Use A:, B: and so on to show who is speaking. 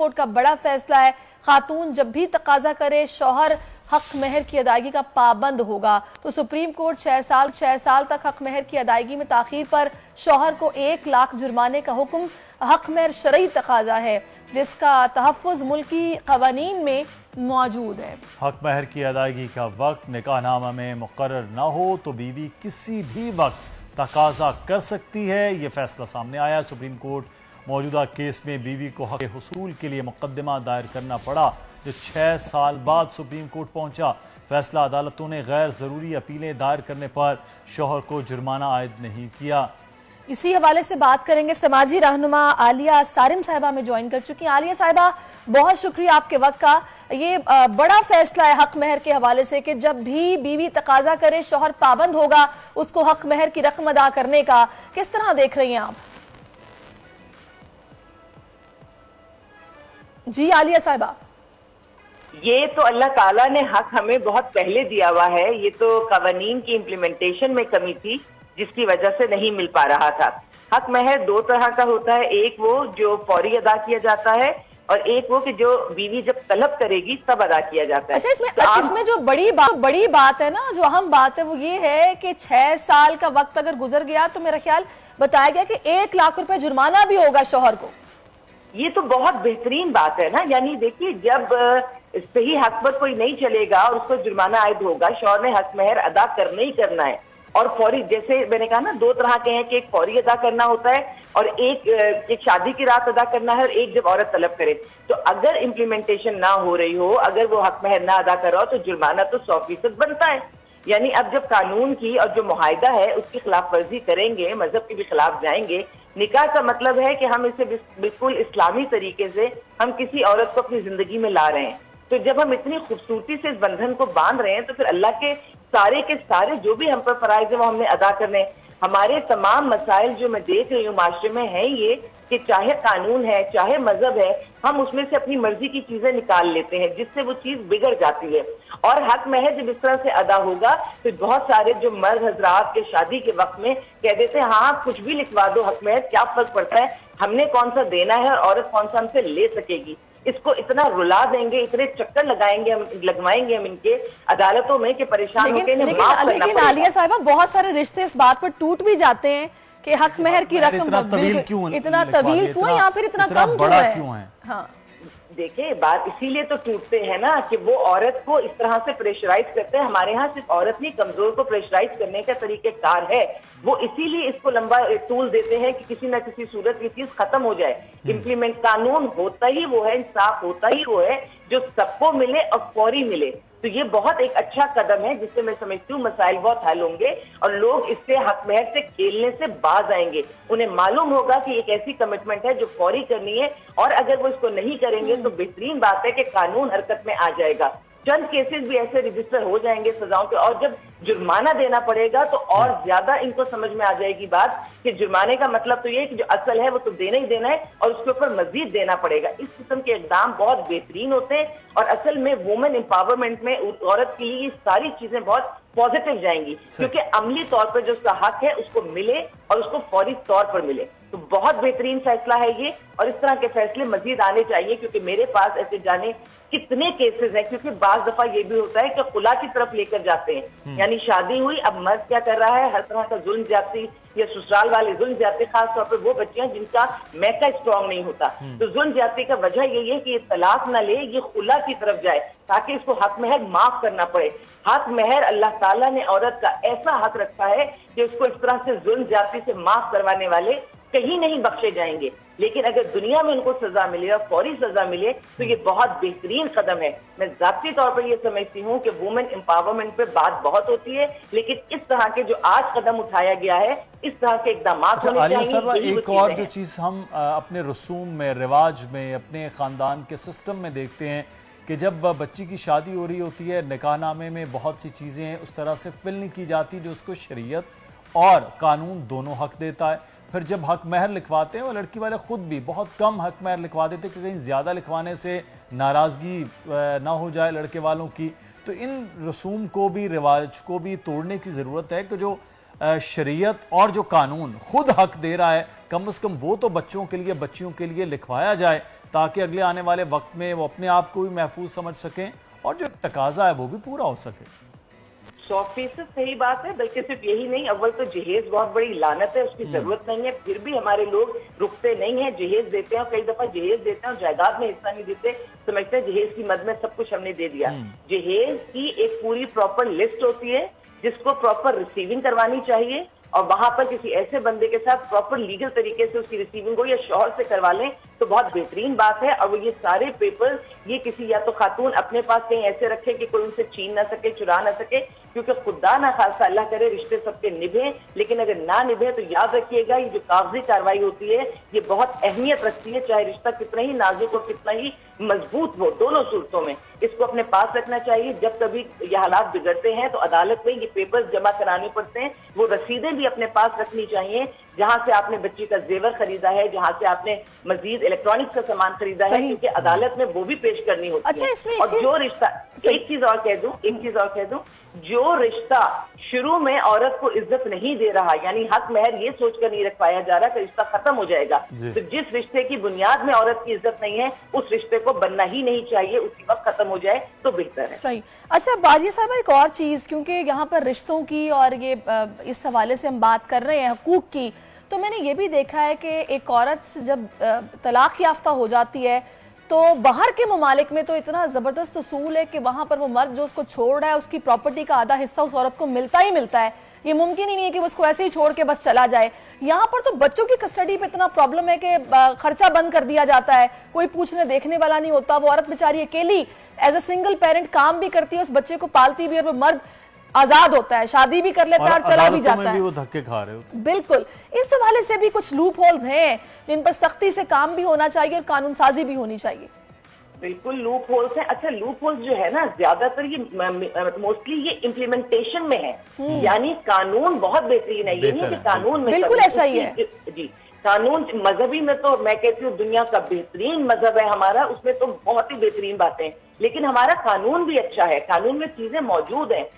A: Court का बड़ा फैसला है। खातून जब भी तकाजा करे शौहर हक महर की अदायगी का पाबंद होगा। तो सुप्रीम कोर्ट 6 साल तक हक महर की अदायगी में ताखीर पर शौहर को 1 लाख जुर्माने का हुक्म हक महर शरई तकाजा है, जिसका तहफ़्फ़ुज़ मुल्की क़वानीन में मौजूद है।
B: हक महर की अदायगी का वक्त निकाहनामा में मुकर्रर न हो तो बीवी किसी भी वक्त तकाजा कर सकती है। ये फैसला सामने आया। सुप्रीम कोर्ट मौजूदा केस में बीवी को हक हुसूल के लिए मुकदमा दायर करना पड़ा, जो 6 साल बाद सुप्रीम कोर्ट पहुंचा। फैसला अदालतों ने गैर ज़रूरी अपीलें दायर करने पर शौहर को जुर्माना आयद नहीं किया।
A: इसी हवाले से बात करेंगे। समाजी रहनुमा आलिया सारिम साहिबा में ज्वाइन कर चुकी हैं। आलिया साहिबा, बहुत शुक्रिया आपके वक्त का। ये बड़ा फैसला है हक महर के हवाले से कि जब भी बीवी तकाजा करे शौहर पाबंद होगा उसको हक महर की रकम अदा करने का। किस तरह देख रही हैं आप? जी आलिया साहिबा।
C: ये तो अल्लाह ताला ने हक हमें बहुत पहले दिया हुआ है। ये तो कवानीन की इम्प्लीमेंटेशन में कमी थी जिसकी वजह से नहीं मिल पा रहा था। हक महर 2 तरह का होता है, एक वो जो फौरी अदा किया जाता है और एक वो कि जो बीवी जब तलब करेगी तब अदा किया जाता है।
A: अच्छा, इसमें जो बड़ी बात है ना, जो अहम बात है वो ये है कि 6 साल का वक्त अगर गुजर गया तो मेरा ख्याल बताया गया कि 1 लाख रुपए जुर्माना भी होगा शौहर को।
C: ये तो बहुत बेहतरीन बात है ना। यानी देखिए, जब सही हक पर कोई नहीं चलेगा और उसको जुर्माना आयद होगा, शौहर ने हक महर अदा करना ही करना है। और फौरी, जैसे मैंने कहा ना, 2 तरह के हैं कि एक फौरी अदा करना होता है और एक शादी की रात अदा करना है और एक जब औरत तलब करे। तो अगर इम्प्लीमेंटेशन ना हो रही हो, अगर वो हक महर ना अदा कर रहा हो तो जुर्माना तो 100% बनता है। यानी अब जब कानून की और जो मुआहिदा है उसकी खिलाफ वर्जी करेंगे, मजहब के भी खिलाफ जाएंगे। निकाह का मतलब है कि हम इसे बिल्कुल इस्लामी तरीके से हम किसी औरत को अपनी जिंदगी में ला रहे हैं। तो जब हम इतनी खूबसूरती से इस बंधन को बांध रहे हैं तो फिर अल्लाह के सारे जो भी हम पर फराइज है वो हमने अदा करने हैं। हमारे तमाम मसाइल जो मैं देख रही हूँ माशरे में है ये कि चाहे कानून है चाहे मजहब है, हम उसमें से अपनी मर्जी की चीजें निकाल लेते हैं जिससे वो चीज बिगड़ जाती है। और हक महर जब इस तरह से अदा होगा तो बहुत सारे जो मर्द हजरात के शादी के वक्त में कह देते हैं हाँ कुछ भी लिखवा दो हक महर, क्या फर्क पड़ता है, हमने कौन सा देना है और औरत कौन सा हमसे ले सकेगी। इसको इतना रुला देंगे, इतने चक्कर लगवाएंगे हम इनके अदालतों में कि परेशान होकर इन्हें माफ करना पड़ेगा।
A: लेकिन आलिया साहिबा, बहुत सारे रिश्ते इस बात पर टूट भी जाते हैं कि हक महर की रकम इतना तवील क्यों है या फिर इतना कम क्यों है? हाँ,
C: देखिए, बात इसीलिए तो टूटते हैं ना कि वो औरत को इस तरह से प्रेशराइज करते हैं। हमारे यहाँ सिर्फ औरत नहीं, कमजोर को प्रेशराइज करने का तरीकेकार है। वो इसीलिए इसको लंबा टूल देते हैं कि किसी न किसी सूरत ये चीज खत्म हो जाए। इम्प्लीमेंट कानून होता ही वो है, इंसाफ होता ही वो है जो सबको मिले और फौरी मिले। तो ये बहुत एक अच्छा कदम है जिससे मैं समझती हूँ मसाइल बहुत हल होंगे और लोग इससे हक महर से खेलने से बाज आएंगे। उन्हें मालूम होगा कि एक ऐसी कमिटमेंट है जो फौरी करनी है और अगर वो इसको नहीं करेंगे तो बेहतरीन बात है कि कानून हरकत में आ जाएगा। चंद केसेस भी ऐसे रजिस्टर हो जाएंगे सजाओं के, और जब जुर्माना देना पड़ेगा तो और ज्यादा इनको समझ में आ जाएगी बात कि जुर्माने का मतलब तो ये कि जो असल है वो तो देना ही देना है और उसके ऊपर मजीद देना पड़ेगा। इस किस्म के इकदाम बहुत बेहतरीन होते हैं और असल में वुमेन एम्पावरमेंट में औरत के लिए ये सारी चीजें बहुत पॉजिटिव जाएंगी क्योंकि अमली तौर पर जो उसका हक है उसको मिले और उसको फौरी तौर पर मिले। तो बहुत बेहतरीन फैसला है ये और इस तरह के फैसले मजीद आने चाहिए क्योंकि मेरे पास ऐसे जाने कितने केसेस हैं। क्योंकि बाज दफा ये भी होता है कि खुला की तरफ लेकर जाते हैं, यानी शादी हुई, अब मर्द क्या कर रहा है, हर तरह का जुल्म ज्यादती या ससुराल वाले जुल्म ज्यादती, खासतौर पर वो बच्चियां जिनका मैका स्ट्रॉन्ग नहीं होता। तो जुल्म ज्यादती का वजह यही है कि ये तलाक न ले, ये खुला की तरफ जाए ताकि इसको हक महर माफ करना पड़े। हक महर अल्लाह ताला ने औरत का ऐसा हक रखा है कि उसको इस तरह से जुल्म ज्यादती से माफ करवाने वाले कहीं नहीं बख्शे जाएंगे। लेकिन अगर दुनिया में उनको सजा मिले और फौरी सजा मिले तो ये बहुत बेहतरीन कदम है। मैं जाती तौर पर ये समझती हूँ कि वुमेन एम्पावरमेंट पे बात बहुत होती है लेकिन इस तरह के जो आज कदम उठाया गया है इस तरह के इकदाम होने चाहिए।
B: एक और जो चीज हम अपने रसूम में, रिवाज में, अपने खानदान के सिस्टम में देखते हैं कि जब बच्ची की शादी हो रही होती है, निकाहनामे में बहुत सी चीजें उस तरह से फिल नहीं की जाती जो उसको शरीयत और कानून दोनों हक देता है। फिर जब हक महर लिखवाते हैं वो लड़की वाले खुद भी बहुत कम हक महर लिखवा देते हैं कि कहीं ज़्यादा लिखवाने से नाराज़गी ना हो जाए लड़के वालों की। तो इन रसूम को भी, रिवाज को भी तोड़ने की ज़रूरत है कि जो शरीयत और जो कानून खुद हक दे रहा है, कम से कम वो तो बच्चों के लिए, बच्चियों के लिए लिखवाया जाए ताकि अगले आने वाले वक्त में वो अपने आप को भी महफूज समझ सकें और जो तकाजा है वो भी पूरा हो सके।
C: 100% सही बात है। बल्कि सिर्फ यही नहीं, अव्वल तो जहेज बहुत बड़ी लानत है, उसकी जरूरत नहीं है, फिर भी हमारे लोग रुकते नहीं है, जहेज देते हैं और कई दफा जहेज देते हैं और जायदाद में हिस्सा नहीं देते, समझते हैं जहेज की मद में सब कुछ हमने दे दिया। जहेज की एक पूरी प्रॉपर लिस्ट होती है जिसको प्रॉपर रिसीविंग करवानी चाहिए और वहां पर किसी ऐसे बंदे के साथ प्रॉपर लीगल तरीके से उसकी रिसीविंग हो या शौहर से करवा लें तो बहुत बेहतरीन बात है। और वो ये सारे पेपर ये किसी या तो खातून अपने पास कहीं ऐसे रखे कि कोई उनसे छीन ना सके, चुरा ना सके, क्योंकि खुदा ना खासा अल्लाह करे रिश्ते सबके निभे, लेकिन अगर ना निभे तो याद रखिएगा ये जो कागजी कार्रवाई होती है ये बहुत अहमियत रखती है, चाहे रिश्ता कितना ही नाजुक और कितना ही मजबूत हो, दोनों सूरतों में इसको अपने पास रखना चाहिए। जब कभी ये हालात बिगड़ते हैं तो अदालत में ये पेपर्स जमा कराने पड़ते हैं, वो रसीदें भी अपने पास रखनी चाहिए जहां से आपने बच्ची का जेवर खरीदा है, जहां से आपने मजीद इलेक्ट्रॉनिक्स का सामान खरीदा है, क्योंकि अदालत में वो भी पेश करनी होती है। और जो रिश्ता, एक चीज और कह दूं, जो रिश्ता शुरू में औरत को इज्जत नहीं दे रहा, यानी हक महर ये सोचकर नहीं रखवाया जा रहा कि रिश्ता खत्म हो जाएगा, तो जिस रिश्ते की बुनियाद में औरत की इज्जत नहीं है उस रिश्ते को बनना ही नहीं चाहिए, उसी वक्त खत्म हो जाए तो बेहतर है।
A: सही। अच्छा बाजिया साहब, एक और चीज, क्योंकि यहाँ पर रिश्तों की और ये इस हवाले से हम बात कर रहे हैं हुकूक की, तो मैंने ये भी देखा है कि एक औरत जब तलाक याफ्ता हो जाती है तो बाहर के ममालिक में तो इतना जबरदस्त उसूल है कि वहां पर वो मर्द जो उसको छोड़ रहा है उसकी प्रॉपर्टी का आधा हिस्सा उस औरत को मिलता ही मिलता है। ये मुमकिन ही नहीं है कि वो उसको ऐसे ही छोड़ के बस चला जाए। यहाँ पर तो बच्चों की कस्टडी पे इतना प्रॉब्लम है कि खर्चा बंद कर दिया जाता है, कोई पूछने देखने वाला नहीं होता, वो औरत बेचारी अकेली एज अ सिंगल पेरेंट काम भी करती है, उस बच्चे को पालती भी, और वो मर्द आजाद होता है, शादी भी कर लेता है और चला भी जाता है।
B: वो धक्के खा रहे होते।
A: बिल्कुल, इस हवाले से भी कुछ लूप होल्स हैं जिन पर सख्ती से काम भी होना चाहिए और कानून साजी भी होनी चाहिए।
C: बिल्कुल लूप होल्स हैं। अच्छा लूप होल्स जो है ना, ज्यादातर ये मोस्टली ये इम्प्लीमेंटेशन में है, यानी कानून बहुत बेहतरीन है, ये नहीं कि कानून में
A: बिल्कुल ऐसा ही है
C: जी। कानून मजहबी में तो मैं कहती हूँ दुनिया का बेहतरीन मजहब है हमारा, उसमें तो बहुत ही बेहतरीन बातें हैं, लेकिन हमारा कानून भी अच्छा है, कानून में चीजें मौजूद हैं।